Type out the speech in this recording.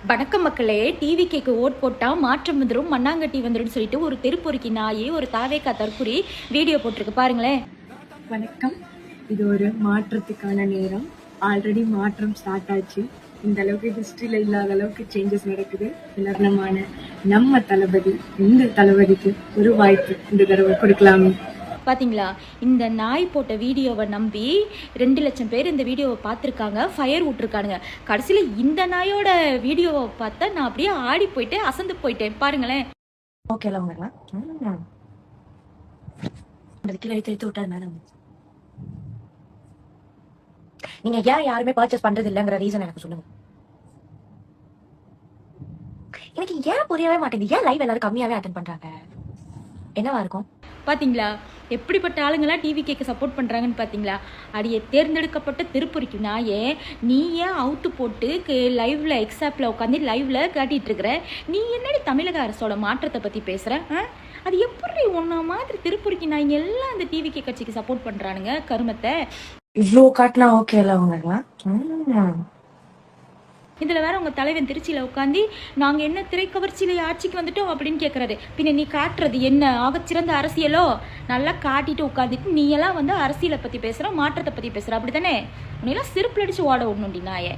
வணக்கம் மக்களே. டிவி கேக்கு ஓட் போட்டா மாற்றம் வந்துடும், மண்ணாங்கட்டி வந்துடும் சொல்லிட்டு ஒரு தெருப்பொறுக்கி நாயே ஒரு தாவேக்கா தற்குறி வீடியோ போட்டிருக்கு பாருங்களேன். வணக்கம். இது ஒரு மாற்றத்துக்கான நேரம். ஆல்ரெடி மாற்றம் ஸ்டார்ட் ஆச்சு. இந்த அளவுக்கு ஹிஸ்டரியில இல்லாத அளவுக்கு சேஞ்சஸ் நடக்குது. உதாரணமான நம்ம தளபதி, இந்த தளபதிக்கு ஒரு வாய்ப்பு இந்த தடவை கொடுக்கலாமே. பார்த்தீங்களா, இந்த நாய் போட்ட வீடியோவை நம்பி 2 லட்சம் பேர் இந்த வீடியோவை பார்த்துருக்காங்க, ஃபயர் விட்டுருக்கானுங்க. கடைசியில் இந்த நாயோட வீடியோவை பார்த்தா நான் அப்படியே ஆடி போயிட்டேன், அசந்து போயிட்டேன் பாருங்களேன். ஓகேல உங்களா கீழே எடுத்து விட்டாரு மேடம். நீங்க ஏன் யாருமே பர்ச்சேஸ் பண்றது இல்லைங்கிற ரீசன் எனக்கு சொல்லுங்க. எனக்கு ஏன் புரியவே மாட்டேங்குது. ஏன் லைவ் எல்லாரும் கம்மியாவே அட்டென்ட் பண்றாங்க? என்னவா இருக்கும்? பார்த்தீங்களா எப்படிப்பட்ட ஆளுங்களாம் டிவி கேட்க சப்போர்ட் பண்ணுறாங்கன்னு பார்த்தீங்களா? அடியே தேர்ந்தெடுக்கப்பட்ட திருப்பூரிக்கு நாயே, நீ ஏன் அவுத்து போட்டு லைவ்ல எக்ஸாப்பில் உட்காந்து லைவ்ல காட்டிட்டு இருக்கிற? நீ என்னடி தமிழக அரசோட மாற்றத்தை பற்றி பேசுகிற? அது எப்படி ஒன்றா மாதிரி திருப்பூரிக்கு நாய்ங்க எல்லாம் அந்த டிவி கே கட்சிக்கு சப்போர்ட் பண்ணுறானுங்க கருமத்தை. இவ்வளோ காட்டினா ஓகேல உங்களா? இதில் வேற உங்கள் தலைவன் திருச்சியில் உட்காந்து நாங்கள் என்ன திரைக்கவர்ச்சியில் ஆட்சிக்கு வந்துட்டோம் அப்படின்னு கேட்குறாரு. பின்ன நீ காட்டுறது என்ன ஆகச்சிறந்த அரசியலோ? நல்லா காட்டிட்டு உட்காந்துட்டு நீ எல்லாம் வந்து அரசியலை பற்றி பேசுகிற, மாற்றத்தை பற்றி பேசுகிற, அப்படி தானே? உன்னையெல்லாம் சிறுப்பில் அடித்து ஓட விடணுண்டி நாயே.